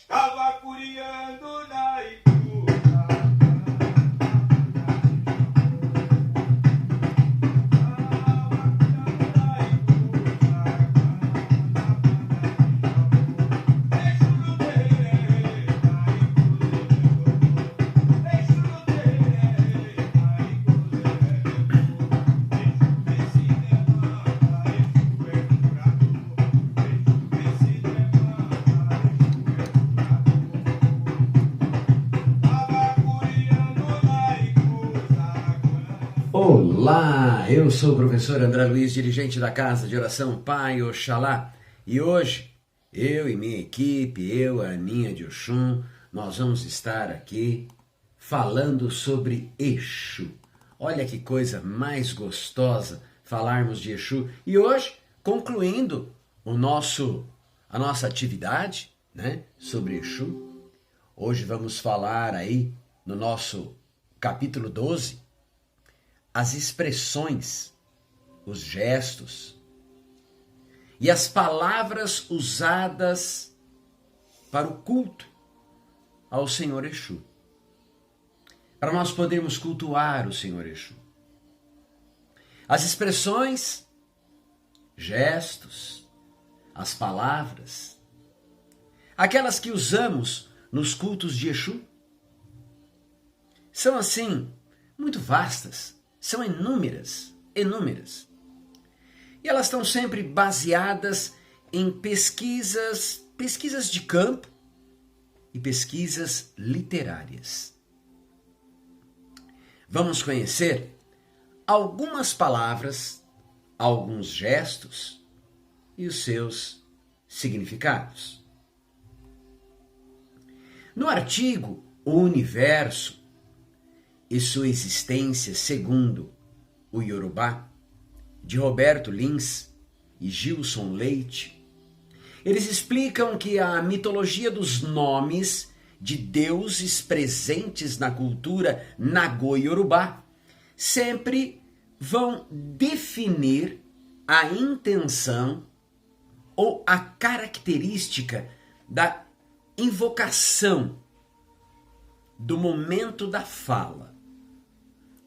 Tava curiando na ituba. Olá, eu sou o professor André Luiz, dirigente da Casa de Oração Pai Oxalá, e hoje eu e minha equipe, eu, a Aninha de Oxum, nós vamos estar aqui falando sobre Exu. Olha que coisa mais gostosa falarmos de Exu, e hoje, concluindo a nossa atividade, né, sobre Exu, hoje vamos falar aí no nosso capítulo 12, as expressões, os gestos e as palavras usadas para o culto ao Senhor Exu. Para nós podermos cultuar o Senhor Exu. As expressões, gestos, as palavras, aquelas que usamos nos cultos de Exu, são assim, muito vastas. São inúmeras. E elas estão sempre baseadas em pesquisas de campo e pesquisas literárias. Vamos conhecer algumas palavras, alguns gestos e os seus significados. No artigo O Universo e sua existência segundo o Yorubá, de Roberto Lins e Gilson Leite, eles explicam que a mitologia dos nomes de deuses presentes na cultura Nagô-Yorubá sempre vão definir a intenção ou a característica da invocação do momento da fala.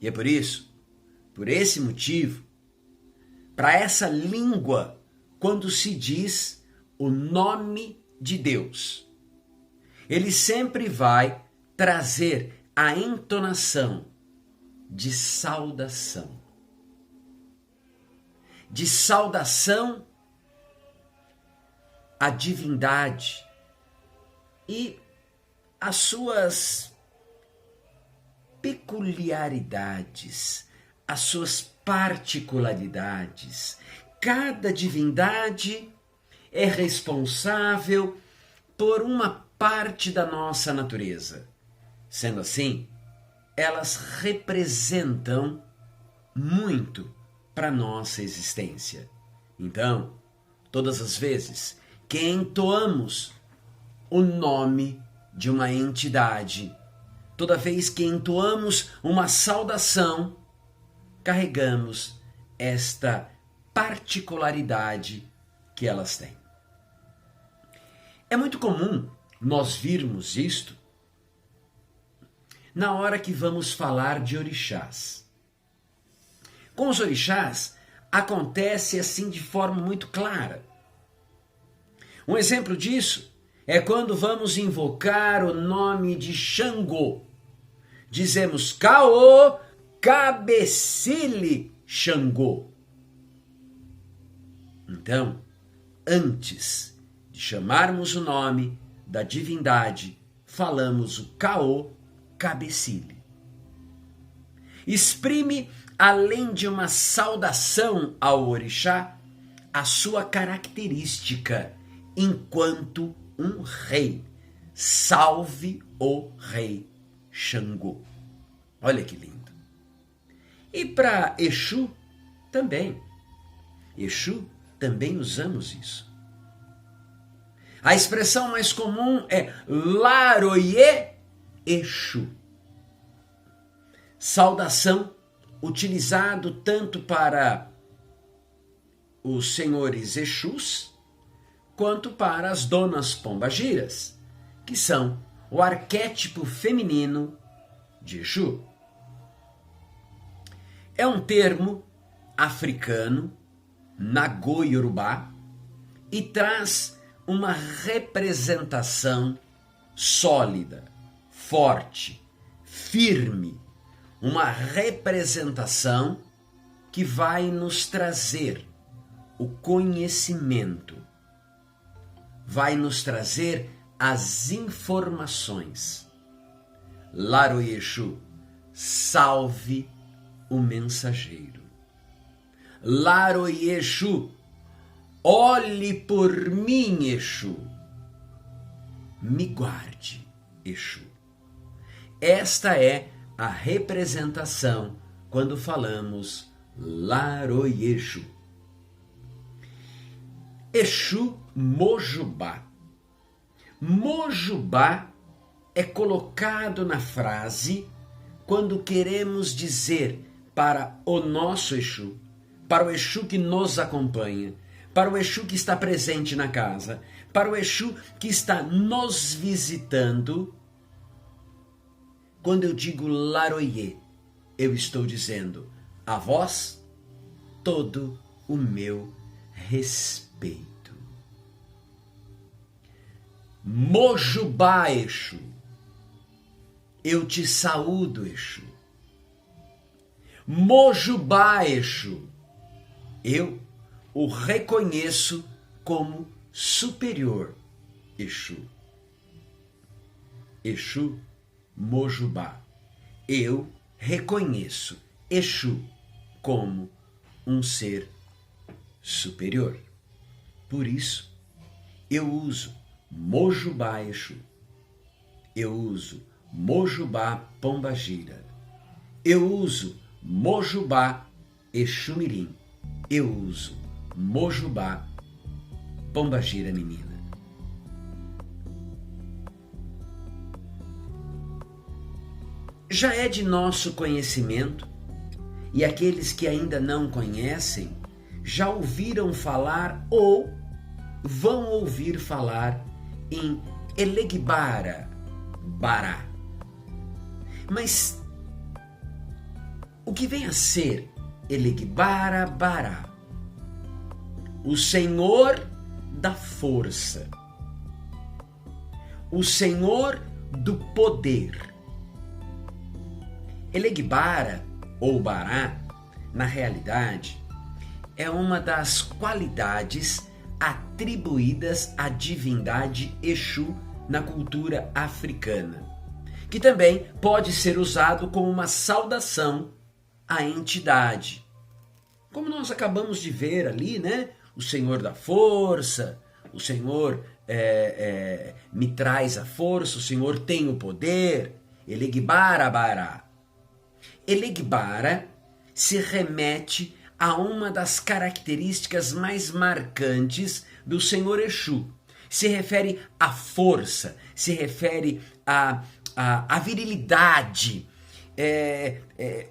E é por esse motivo, para essa língua, quando se diz o nome de Deus, ele sempre vai trazer a entonação de saudação. De saudação à divindade e às suas peculiaridades, as suas particularidades. Cada divindade é responsável por uma parte da nossa natureza. Sendo assim, elas representam muito para a nossa existência. Então, todas as vezes que entoamos o nome de uma entidade, toda vez que entoamos uma saudação, carregamos esta particularidade que elas têm. É muito comum nós virmos isto na hora que vamos falar de orixás. Com os orixás, acontece assim de forma muito clara. Um exemplo disso é quando vamos invocar o nome de Xangô. Dizemos Caô, Cabecile, Xangô. Então, antes de chamarmos o nome da divindade, falamos o Caô, Cabecile. Exprime, além de uma saudação ao orixá, a sua característica enquanto um rei. Salve o rei Xangô. Olha que lindo. E para Exu também. Exu também usamos isso. A expressão mais comum é Laroye Exu. Saudação utilizado tanto para os senhores Exus quanto para as donas pombagiras, que são o arquétipo feminino de Exu. É um termo africano, Nago-Yorubá, e traz uma representação sólida, forte, firme, uma representação que vai nos trazer o conhecimento, vai nos trazer as informações. Laroyexu, salve o mensageiro. Laroyexu, olhe por mim, Exu. Me guarde, Exu. Esta é a representação quando falamos Laroyexu. Exu Mojubá. Mojubá é colocado na frase quando queremos dizer para o nosso Exu, para o Exu que nos acompanha, para o Exu que está presente na casa, para o Exu que está nos visitando. Quando eu digo Laroye, eu estou dizendo a vós todo o meu respeito. Mojubá, Exu, eu te saúdo, Exu. Mojubá, Exu, eu o reconheço como superior, Exu. Exu Mojubá, eu reconheço Exu como um ser superior. Por isso, eu uso Mojubá Exu. Eu uso Mojubá Pombagira. Eu uso Mojubá Exu Mirim. Eu uso Mojubá Pombagira Menina. Já é de nosso conhecimento, e aqueles que ainda não conhecem já ouviram falar ou vão ouvir falar em Elegbara Bará. Mas o que vem a ser Elegbara Bará? O Senhor da força, o Senhor do poder. Elegbara ou Bará, na realidade, é uma das qualidades atribuídas à divindade Exu na cultura africana, que também pode ser usado como uma saudação à entidade. Como nós acabamos de ver ali, né? O Senhor da força, o Senhor me traz a força, o Senhor tem o poder. Elegbara Bará. Elegbara se remete a uma das características mais marcantes do Senhor Exu. Se refere à força, se refere à virilidade,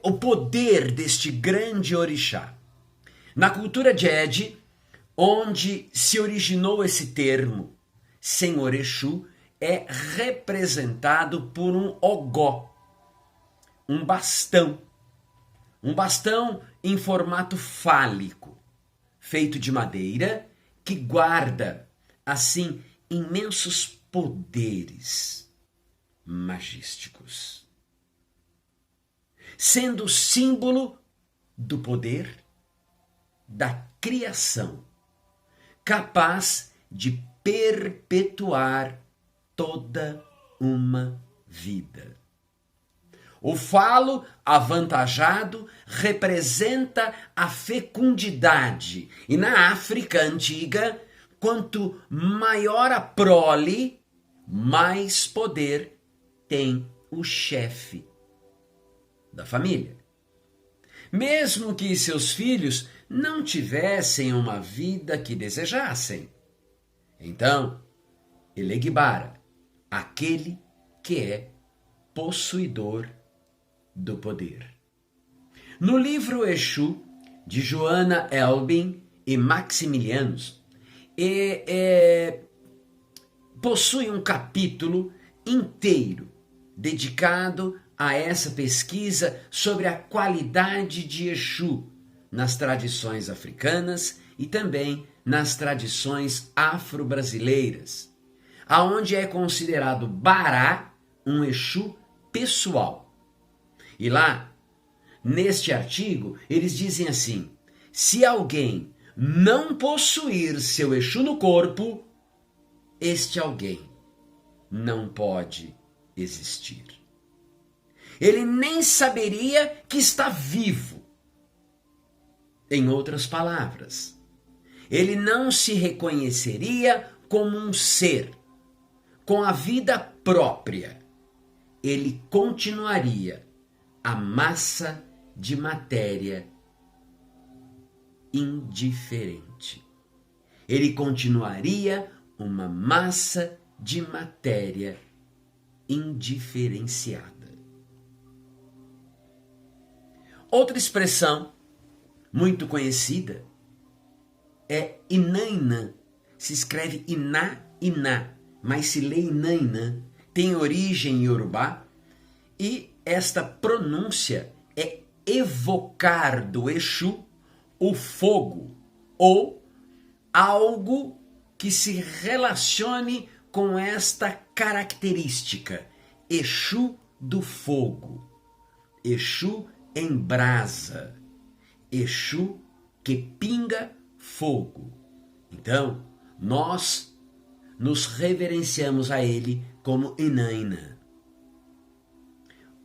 o poder deste grande orixá. Na cultura Jedi, onde se originou esse termo, Senhor Exu é representado por um ogó, um bastão em formato fálico, feito de madeira, que guarda, assim, imensos poderes magísticos, sendo símbolo do poder da criação, capaz de perpetuar toda uma vida. O falo avantajado representa a fecundidade, e na África antiga, quanto maior a prole, mais poder tem o chefe da família. Mesmo que seus filhos não tivessem uma vida que desejassem. Então, Elegbara, aquele que é possuidor do poder. No livro Exu, de Joana Elbin e Maximilianus, possui um capítulo inteiro dedicado a essa pesquisa sobre a qualidade de Exu nas tradições africanas e também nas tradições afro-brasileiras, aonde é considerado Bará um Exu pessoal. E lá, neste artigo, eles dizem assim: se alguém não possuir seu Exu no corpo, este alguém não pode existir. Ele nem saberia que está vivo. Em outras palavras, ele não se reconheceria como um ser com a vida própria. Ele continuaria a massa de matéria indiferente. Ele continuaria uma massa de matéria indiferenciada. Outra expressão muito conhecida é Inanã. Se escreve Iná, Iná, mas se lê Inanã. Tem origem em Yorubá e esta pronúncia é evocar do Exu o fogo ou algo que se relacione com esta característica. Exu do fogo, Exu em brasa, Exu que pinga fogo. Então, nós nos reverenciamos a ele como Inanã.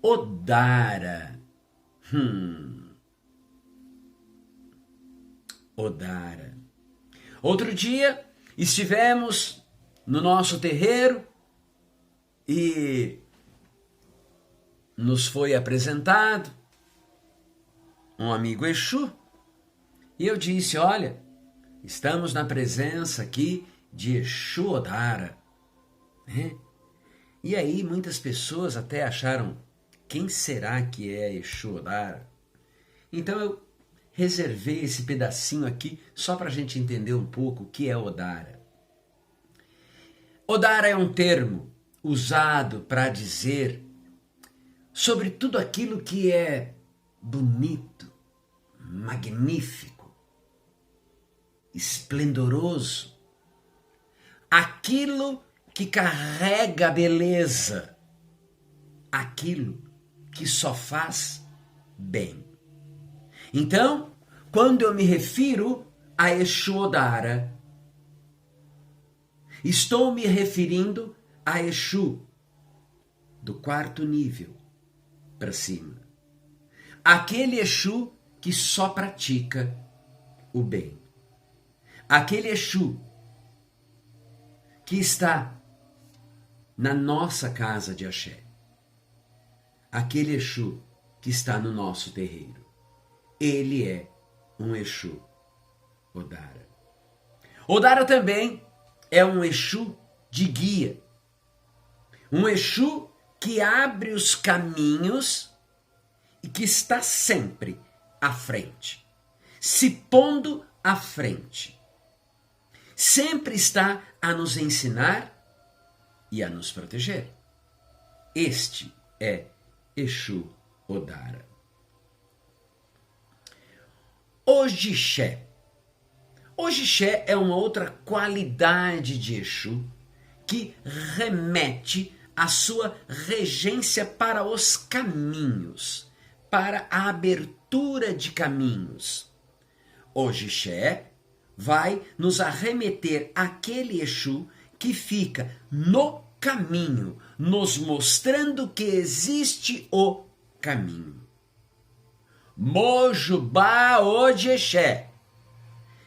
Odara. Odara. Outro dia estivemos no nosso terreiro e nos foi apresentado um amigo Exu e eu disse: olha, estamos na presença aqui de Exu Odara. E aí muitas pessoas até acharam: quem será que é Exu Odara? Então eu reservei esse pedacinho aqui só para a gente entender um pouco o que é Odara. Odara é um termo usado para dizer sobre tudo aquilo que é bonito, magnífico, esplendoroso, aquilo que carrega a beleza, aquilo que só faz bem. Então, quando eu me refiro a Exu Odara, estou me referindo a Exu do 4º nível para cima. Aquele Exu que só pratica o bem. Aquele Exu que está na nossa casa de axé. Aquele Exu que está no nosso terreiro. Ele é um Exu Odara. Odara também é um Exu de guia. Um Exu que abre os caminhos e que está sempre à frente, se pondo à frente. Sempre está a nos ensinar e a nos proteger. Este é Exu Odara. Ojixé. Ojixé é uma outra qualidade de Exu que remete à sua regência para os caminhos, para a abertura de caminhos. Ojixé vai nos arremeter àquele Exu que fica no caminho, nos mostrando que existe o caminho. Mojubá Ojixé.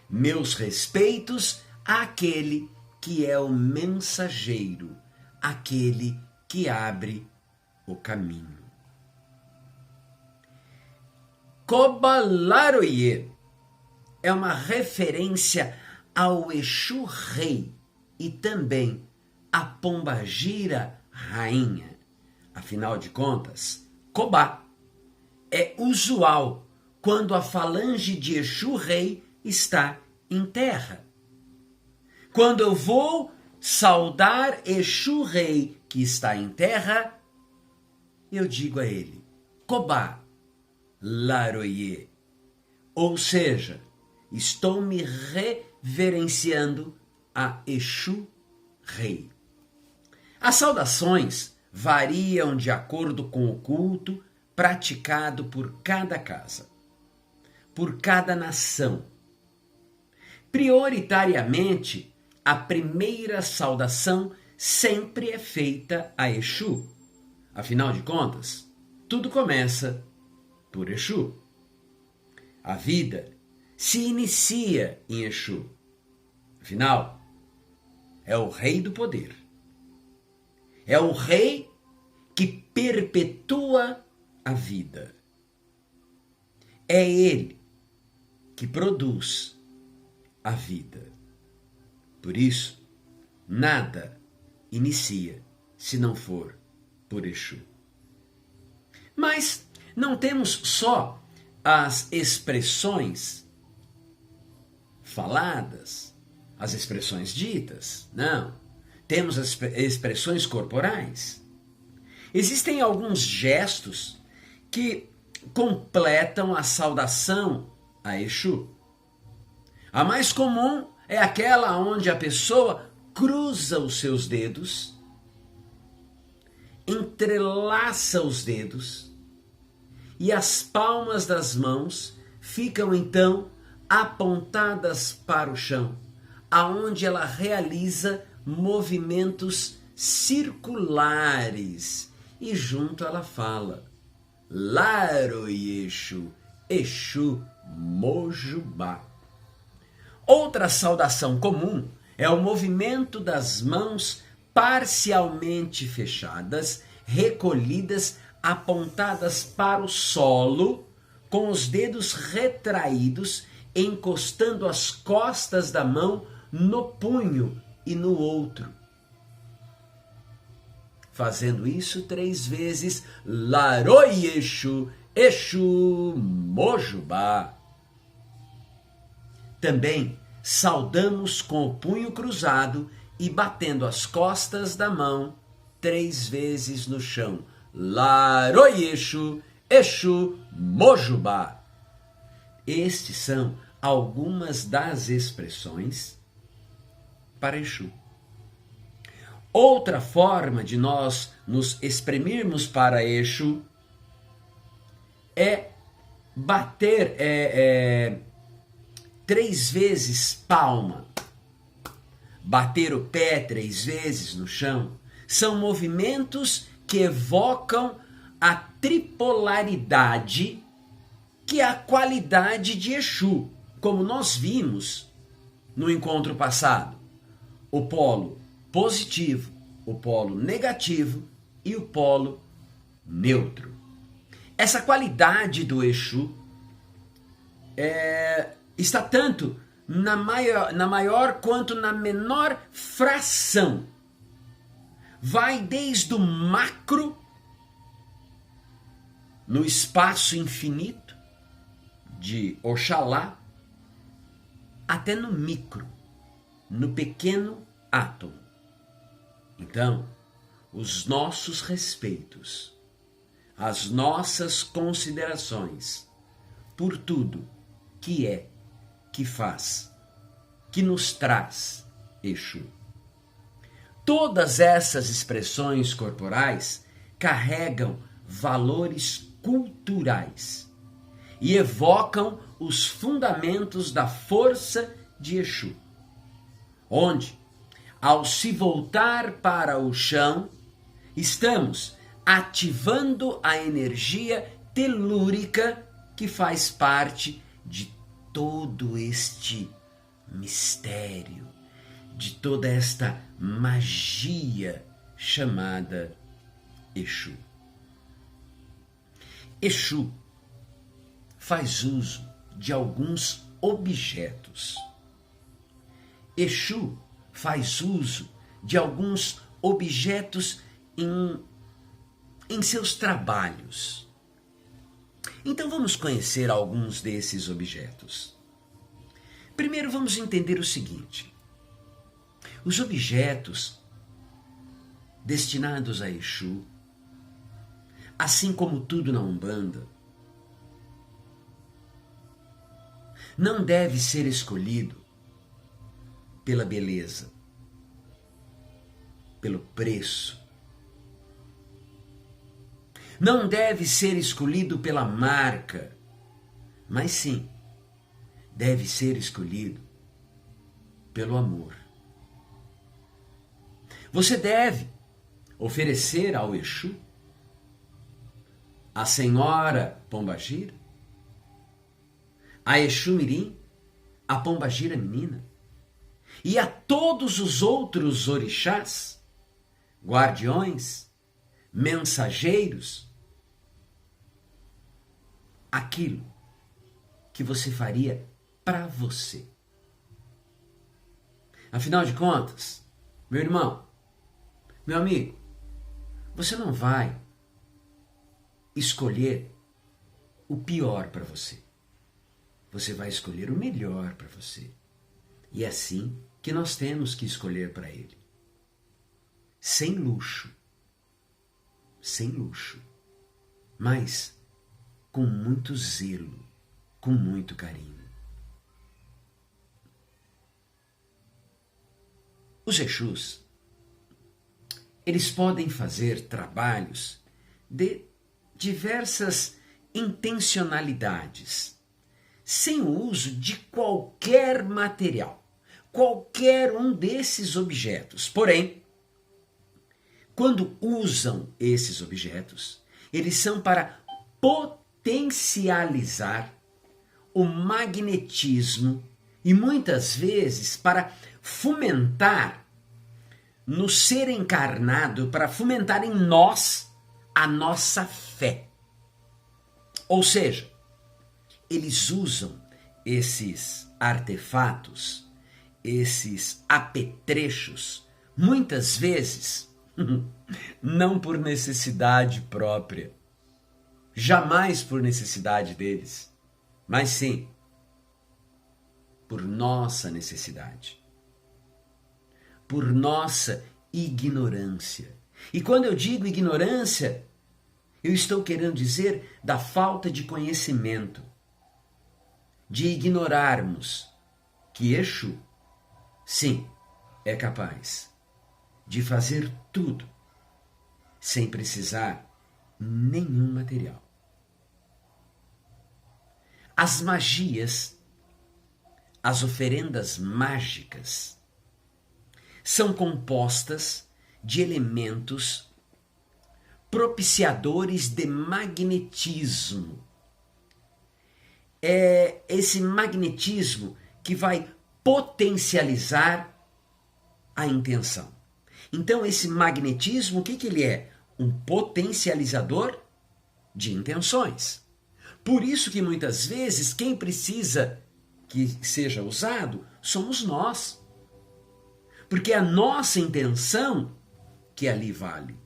Meus respeitos àquele que é o mensageiro, aquele que abre o caminho. Kobalaroye é uma referência ao Exu Rei e também a Pombagira Rainha. Afinal de contas, Kobá é usual quando a falange de Exu Rei está em terra. Quando eu vou saudar Exu Rei que está em terra, eu digo a ele, Kobá Laroye. Ou seja, estou me reverenciando a Exu Rei. As saudações variam de acordo com o culto praticado por cada casa, por cada nação. Prioritariamente, a primeira saudação sempre é feita a Exu. Afinal de contas, tudo começa por Exu. A vida se inicia em Exu. Afinal, é o rei do poder. É o rei que perpetua a vida. É ele que produz a vida. Por isso, nada inicia se não for por Exu. Mas não temos só as expressões faladas, as expressões ditas, não. Temos as expressões corporais. Existem alguns gestos que completam a saudação a Exu. A mais comum é aquela onde a pessoa cruza os seus dedos, entrelaça os dedos e as palmas das mãos ficam então apontadas para o chão, aonde ela realiza movimentos circulares e junto ela fala Laroye Exu, Exu Mojubá. Outra saudação comum é o movimento das mãos parcialmente fechadas, recolhidas, apontadas para o solo, com os dedos retraídos, encostando as costas da mão no punho e no outro. Fazendo isso 3 vezes, Laroye Exu, Exu Mojubá. Também saudamos com o punho cruzado e batendo as costas da mão 3 vezes no chão. Laroye Exu, Exu Mojubá. Estes são algumas das expressões para Exu. Outra forma de nós nos exprimirmos para Exu é bater 3 vezes palma, bater o pé 3 vezes no chão. São movimentos que evocam a tripolaridade, que é a qualidade de Exu, como nós vimos no encontro passado. O polo positivo, o polo negativo e o polo neutro. Essa qualidade do Exu está tanto na maior quanto na menor fração. Vai desde o macro, no espaço infinito de Oxalá, até no micro, no pequeno átomo. Então, os nossos respeitos, as nossas considerações por tudo que é, que faz, que nos traz Exu. Todas essas expressões corporais carregam valores culturais e evocam os fundamentos da força de Exu, onde, ao se voltar para o chão, estamos ativando a energia telúrica que faz parte de todo este mistério, de toda esta magia chamada Exu. Exu faz uso de alguns objetos. Exu faz uso de alguns objetos em seus trabalhos. Então vamos conhecer alguns desses objetos. Primeiro vamos entender o seguinte: Os objetos destinados a Exu, assim como tudo na Umbanda, não deve ser escolhido pela beleza, pelo preço. Não deve ser escolhido pela marca, mas sim, deve ser escolhido pelo amor. Você deve oferecer ao Exu, à Senhora Pombagira, a Exu Mirim, a Pombagira Menina e a todos os outros orixás, guardiões, mensageiros, aquilo que você faria para você. Afinal de contas, meu irmão, meu amigo, você não vai escolher o pior para você. Você vai escolher o melhor para você. E é assim que nós temos que escolher para ele. Sem luxo. Sem luxo. Mas com muito zelo, com muito carinho. Os Exus, eles podem fazer trabalhos de diversas intencionalidades, sem o uso de qualquer material, qualquer um desses objetos. Porém, quando usam esses objetos, eles são para potencializar o magnetismo e muitas vezes para fomentar no ser encarnado, para fomentar em nós a nossa fé. Ou seja, eles usam esses artefatos, esses apetrechos, muitas vezes não por necessidade própria, jamais por necessidade deles, mas sim por nossa necessidade, por nossa ignorância. E quando eu digo ignorância, eu estou querendo dizer da falta de conhecimento, de ignorarmos que Exu, sim, é capaz de fazer tudo sem precisar nenhum material. As magias, as oferendas mágicas, são compostas de elementos propiciadores de magnetismo. É esse magnetismo que vai potencializar a intenção. Então, esse magnetismo, o que ele é? Um potencializador de intenções. Por isso que muitas vezes quem precisa que seja usado somos nós. Porque é a nossa intenção que ali vale.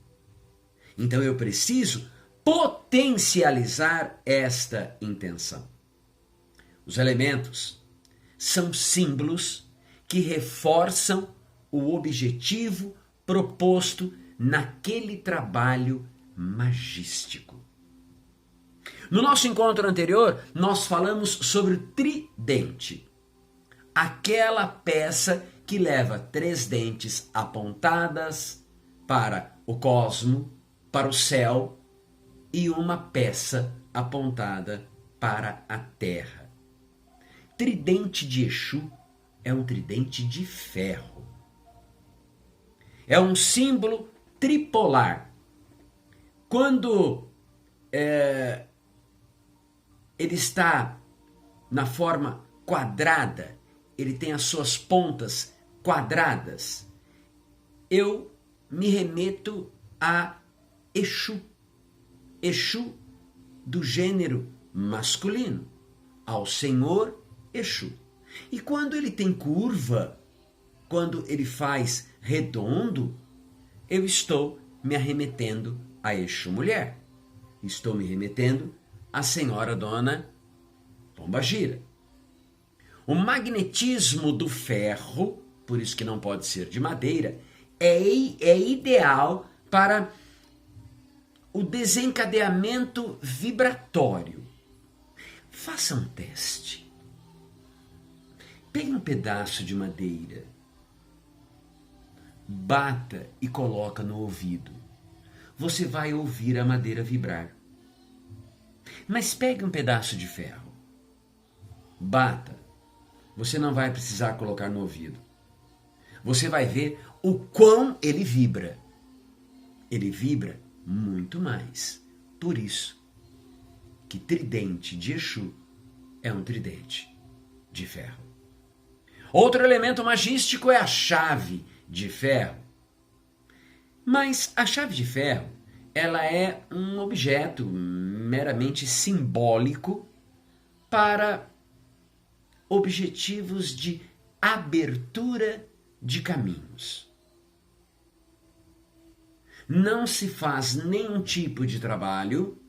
Então eu preciso potencializar esta intenção. Os elementos são símbolos que reforçam o objetivo proposto naquele trabalho magístico. No nosso encontro anterior, nós falamos sobre o tridente, aquela peça que leva 3 dentes apontadas para o cosmo, para o céu, e uma peça apontada para a terra. Tridente de Exu é um tridente de ferro. É um símbolo tripolar. Quando ele está na forma quadrada, ele tem as suas pontas quadradas, eu me remeto a Exu. Exu do gênero masculino, ao Senhor Exu. E quando ele tem curva, quando ele faz redondo, eu estou me arremetendo a Exu mulher. Estou me remetendo à Senhora Dona Pombagira. O magnetismo do ferro por isso que não pode ser de madeira, é ideal para o desencadeamento vibratório. Faça um teste. Pegue um pedaço de madeira, bata e coloca no ouvido. Você vai ouvir a madeira vibrar. Mas pegue um pedaço de ferro, bata. Você não vai precisar colocar no ouvido. Você vai ver o quão ele vibra. Ele vibra muito mais. Por isso que tridente de Exu é um tridente de ferro. Outro elemento magístico é a chave de ferro. Mas a chave de ferro, ela é um objeto meramente simbólico para objetivos de abertura de caminhos. Não se faz nenhum tipo de trabalho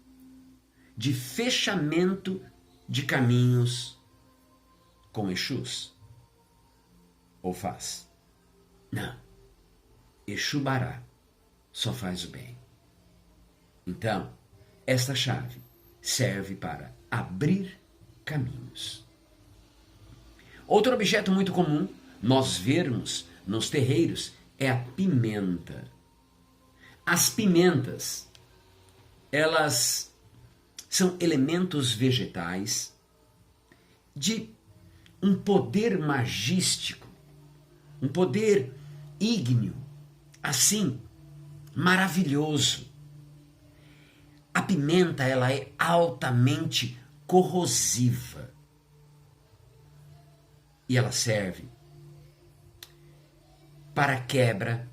de fechamento de caminhos com Exus. Ou faz? Não. Exu Bará só faz o bem. Então, esta chave serve para abrir caminhos. Outro objeto muito comum nós vermos nos terreiros é a pimenta. As pimentas, elas são elementos vegetais de um poder magístico, um poder ígneo, assim, maravilhoso. A pimenta, ela é altamente corrosiva. E ela serve para quebra,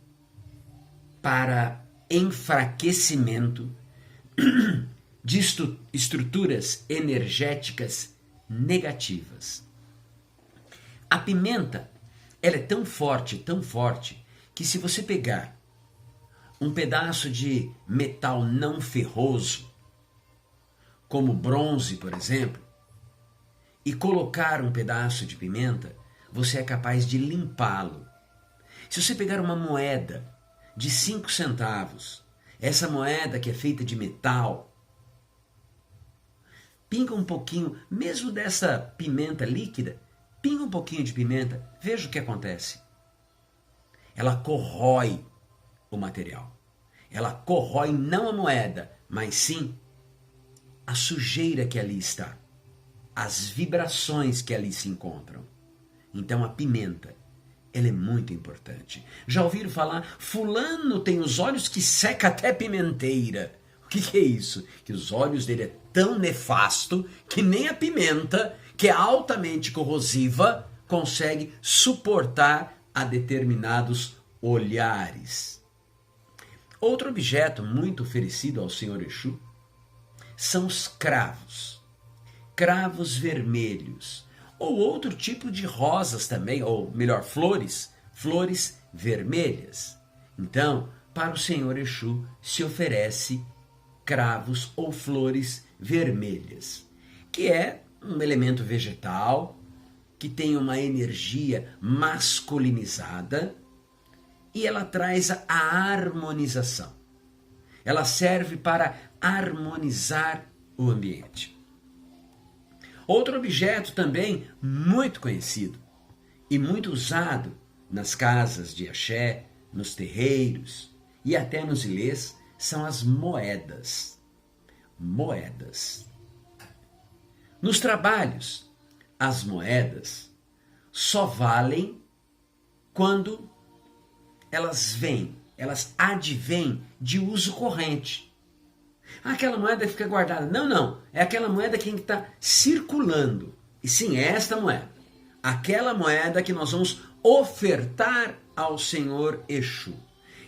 para enfraquecimento de estruturas energéticas negativas. A pimenta, ela é tão forte, que se você pegar um pedaço de metal não ferroso, como bronze, por exemplo, e colocar um pedaço de pimenta, você é capaz de limpá-lo. Se você pegar uma moeda de 5 centavos, essa moeda que é feita de metal, pinga um pouquinho, mesmo dessa pimenta líquida, pinga um pouquinho de pimenta, veja o que acontece. Ela corrói o material. Ela corrói não a moeda, mas sim a sujeira que ali está, as vibrações que ali se encontram. Então a pimenta, ela é muito importante. Já ouviram falar? Fulano tem os olhos que seca até pimenteira. O que é isso? Que os olhos dele é tão nefasto que nem a pimenta, que é altamente corrosiva, consegue suportar a determinados olhares. Outro objeto muito oferecido ao Senhor Exu são os cravos. Cravos vermelhos. Ou outro tipo de rosas também, ou melhor, flores vermelhas. Então, para o Senhor Exu se oferece cravos ou flores vermelhas, que é um elemento vegetal que tem uma energia masculinizada e ela traz a harmonização. Ela serve para harmonizar o ambiente. Outro objeto também muito conhecido e muito usado nas casas de axé, nos terreiros e até nos ilês são as moedas. Moedas. Nos trabalhos, as moedas só valem quando elas advêm de uso corrente. Aquela moeda fica guardada. Não. É aquela moeda que está circulando. E sim, é esta moeda. Aquela moeda que nós vamos ofertar ao Senhor Exu.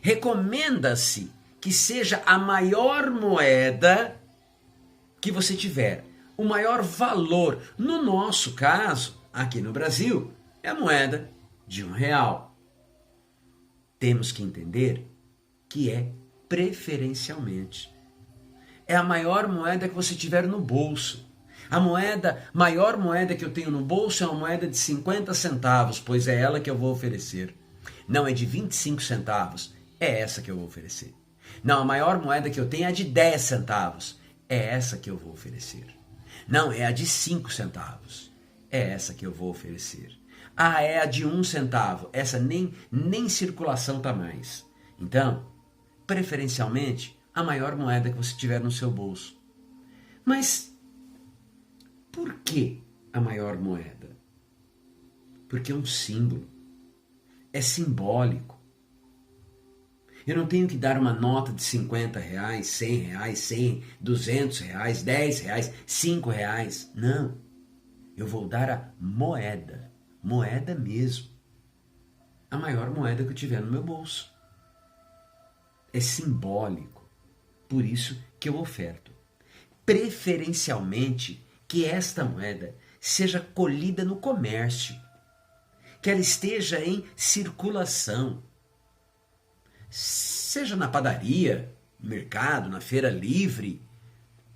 Recomenda-se que seja a maior moeda que você tiver. O maior valor. No nosso caso, aqui no Brasil, é a moeda de R$1. Temos que entender que é preferencialmente. É a maior moeda que você tiver no bolso. A maior moeda que eu tenho no bolso é uma moeda de 50 centavos, pois é ela que eu vou oferecer. Não, é de 25 centavos, é essa que eu vou oferecer. Não, a maior moeda que eu tenho é de 10 centavos, é essa que eu vou oferecer. Não, é a de 5 centavos, é essa que eu vou oferecer. Ah, é a de 1 centavo, essa nem circulação tá mais. Então, preferencialmente, a maior moeda que você tiver no seu bolso. Mas por que a maior moeda? Porque é um símbolo. É simbólico. Eu não tenho que dar uma nota de 50 reais, 100 reais, 100, 200 reais, 10 reais, 5 reais. Não. Eu vou dar a moeda. Moeda mesmo. A maior moeda que eu tiver no meu bolso. É simbólico. Por isso que eu oferto. Preferencialmente que esta moeda seja colhida no comércio, que ela esteja em circulação, seja na padaria, no mercado, na feira livre,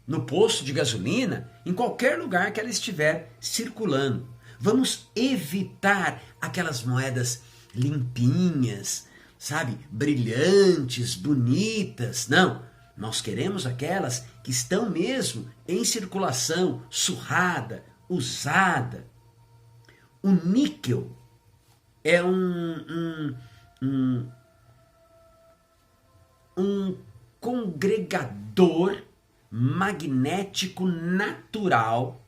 no posto de gasolina, em qualquer lugar que ela estiver circulando. Vamos evitar aquelas moedas limpinhas, sabe, brilhantes, bonitas. Não, nós queremos aquelas que estão mesmo em circulação, surrada, usada. O níquel é um congregador magnético natural,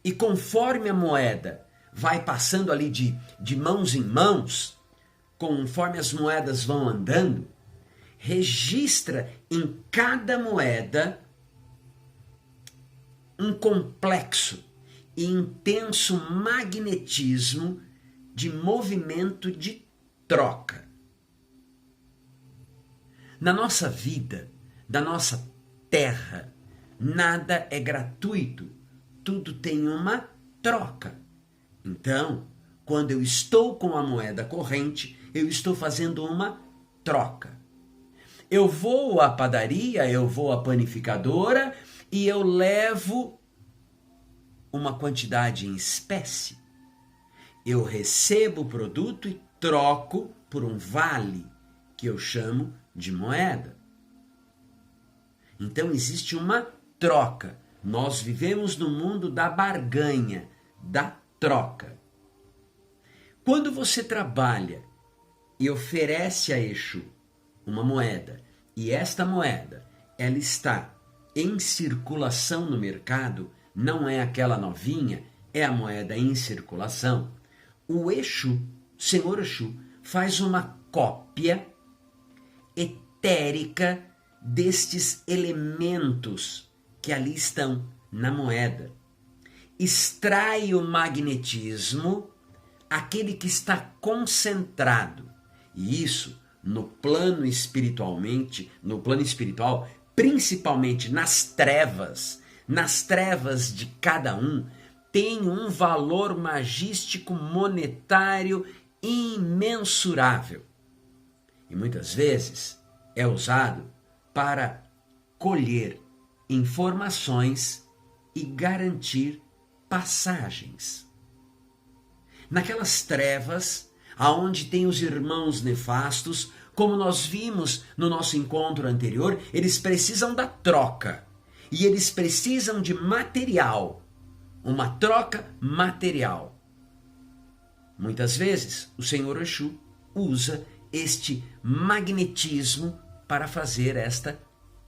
e conforme a moeda vai passando ali de mãos em mãos, conforme as moedas vão andando, registra em cada moeda um complexo e intenso magnetismo de movimento de troca. Na nossa vida, da nossa terra, nada é gratuito, tudo tem uma troca. Então, quando eu estou com a moeda corrente, eu estou fazendo uma troca. Eu vou à padaria, eu vou à panificadora e eu levo uma quantidade em espécie. Eu recebo o produto e troco por um vale, que eu chamo de moeda. Então existe uma troca. Nós vivemos no mundo da barganha, da troca. Quando você trabalha e oferece a Exu uma moeda, e esta moeda ela está em circulação no mercado, não é aquela novinha, é a moeda em circulação, o Exu, Senhor Exu, faz uma cópia etérica destes elementos que ali estão na moeda. Extrai o magnetismo, aquele que está concentrado. E isso no plano espiritual, principalmente nas trevas de cada um, tem um valor magístico monetário imensurável. E muitas vezes é usado para colher informações e garantir passagens. Naquelas trevas, aonde tem os irmãos nefastos, como nós vimos no nosso encontro anterior, eles precisam da troca. E eles precisam de material. Uma troca material. Muitas vezes, o Senhor Exu usa este magnetismo para fazer esta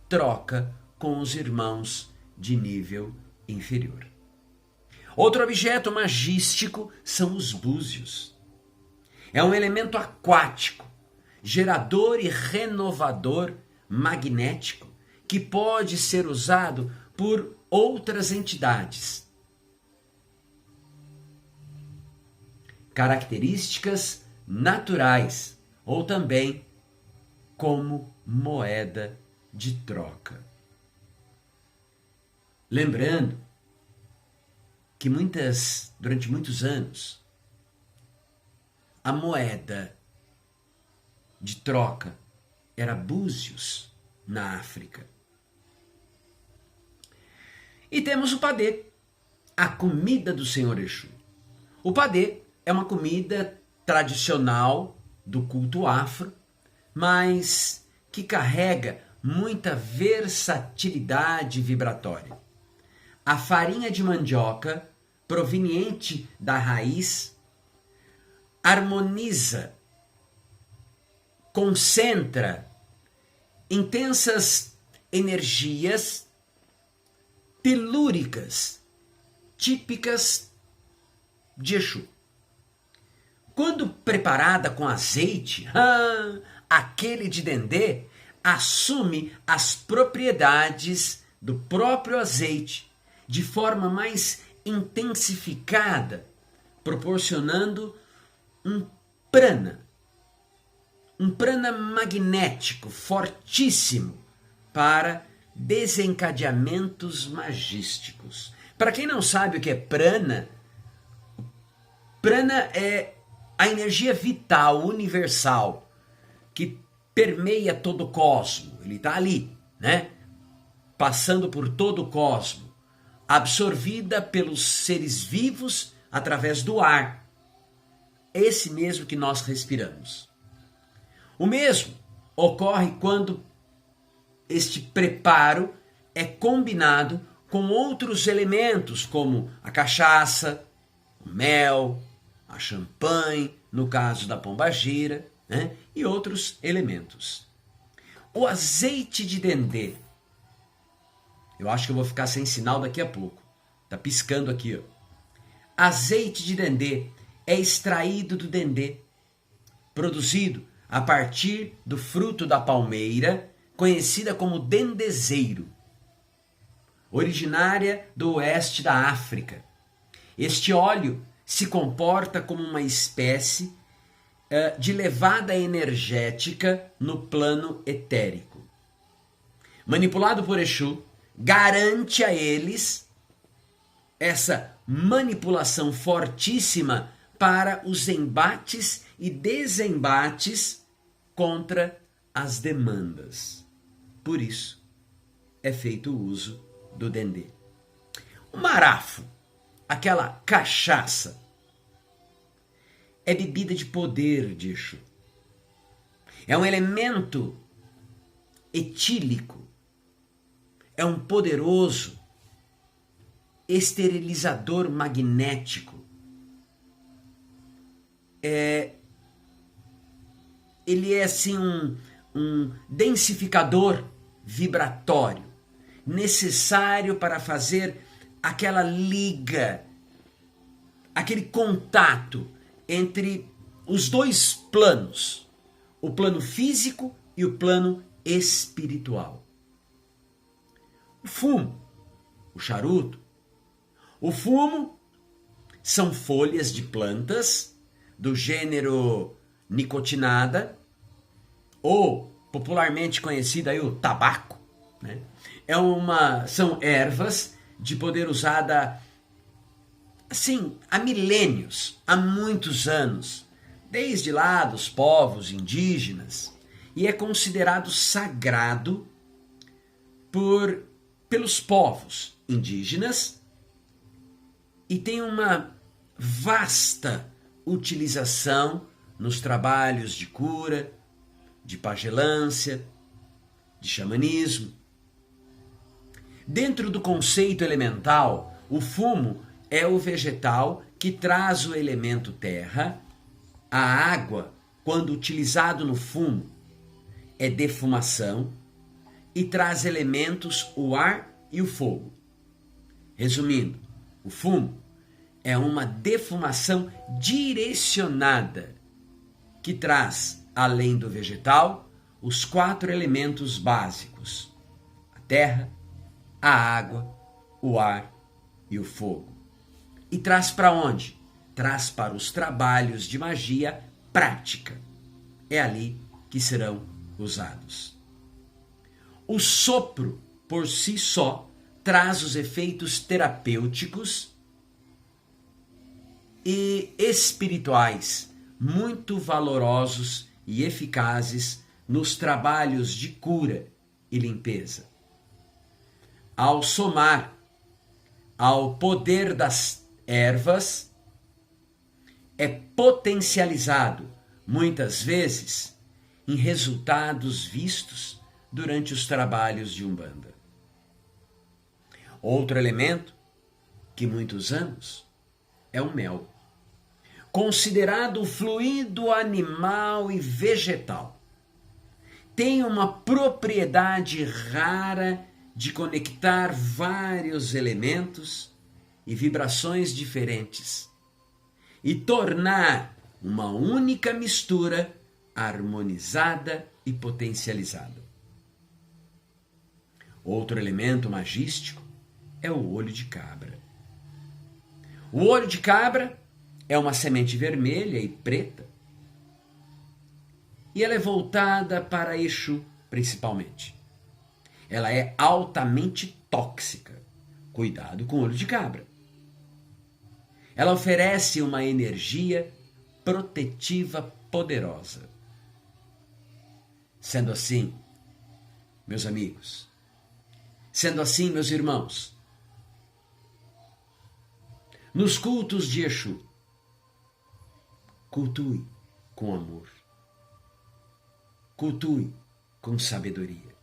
troca com os irmãos de nível inferior. Outro objeto magístico são os búzios. É um elemento aquático, gerador e renovador magnético, que pode ser usado por outras entidades. Características naturais, ou também como moeda de troca. Lembrando que durante muitos anos, a moeda de troca era búzios na África. E temos o padê. a comida do Senhor Exu. O padê é uma comida tradicional do culto afro, mas que carrega muita versatilidade vibratória. A farinha de mandioca, proveniente da raiz, harmoniza, concentra intensas energias telúricas típicas de Exu. Quando preparada com azeite, aquele de dendê assume as propriedades do próprio azeite de forma mais intensificada, proporcionando um prana magnético fortíssimo para desencadeamentos magísticos. Para quem não sabe o que é prana, prana é a energia vital, universal, que permeia todo o cosmo. Ele está ali, né? Passando por todo o cosmo, absorvida pelos seres vivos através do ar. Esse mesmo que nós respiramos. O mesmo ocorre quando este preparo é combinado com outros elementos, como a cachaça, o mel, a champanhe, no caso da pombagira, né? E outros elementos. O azeite de dendê, eu acho que eu vou ficar sem sinal daqui a pouco, tá piscando aqui, ó. Azeite de dendê é extraído do dendê, produzido a partir do fruto da palmeira, conhecida como dendezeiro, originária do oeste da África. Este óleo se comporta como uma espécie de levada energética no plano etérico. Manipulado por Exu, garante a eles essa manipulação fortíssima para os embates e desembates contra as demandas. Por isso, é feito o uso do dendê. O marafo, aquela cachaça, é bebida de poder de Exu. É um elemento etílico, é um poderoso esterilizador magnético. Ele é assim um densificador vibratório, necessário para fazer aquela liga, aquele contato entre os dois planos, o plano físico e o plano espiritual. O fumo, o charuto. O fumo são folhas de plantas do gênero nicotinada, ou popularmente conhecida aí o tabaco, né? São ervas de poder usada assim há milênios, há muitos anos, desde lá dos povos indígenas, e é considerado sagrado pelos povos indígenas e tem uma vasta utilização nos trabalhos de cura, de pagelância, de xamanismo. Dentro do conceito elemental, o fumo é o vegetal que traz o elemento terra. A água, quando utilizado no fumo, é defumação e traz elementos o ar e o fogo. Resumindo, o fumo é uma defumação direcionada que traz, além do vegetal, os 4 elementos básicos: a terra, a água, o ar e o fogo. E traz para onde? Traz para os trabalhos de magia prática. É ali que serão usados. O sopro, por si só, traz os efeitos terapêuticos e espirituais muito valorosos e eficazes nos trabalhos de cura e limpeza. Ao somar ao poder das ervas é potencializado, muitas vezes, em resultados vistos durante os trabalhos de Umbanda. Outro elemento que muitos usamos é o mel, considerado fluido animal e vegetal. Tem uma propriedade rara de conectar vários elementos e vibrações diferentes e tornar uma única mistura harmonizada e potencializada. Outro elemento magístico é o olho de cabra. O olho de cabra é uma semente vermelha e preta e ela é voltada para Exu, principalmente. Ela é altamente tóxica. Cuidado com o olho de cabra. Ela oferece uma energia protetiva poderosa. Sendo assim, meus amigos, sendo assim, meus irmãos, nos cultos de Exu, cultue com amor, cultue com sabedoria,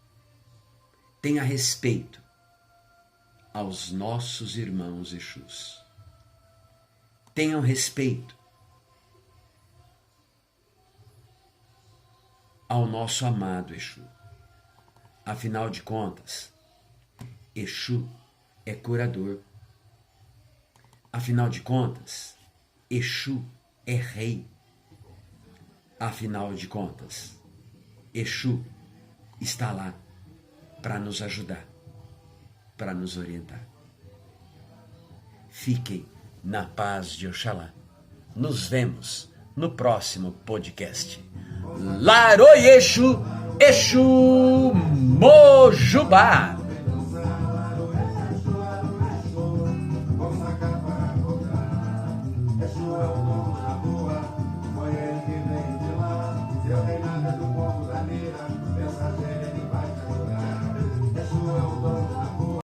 tenha respeito aos nossos irmãos Exus, tenham respeito ao nosso amado Exu. Afinal de contas, Exu é curador. Afinal de contas, Exu é rei. Afinal de contas, Exu está lá para nos ajudar, para nos orientar. Fiquem na paz de Oxalá. Nos vemos no próximo podcast. Laroi Exu, Exu Mojubá.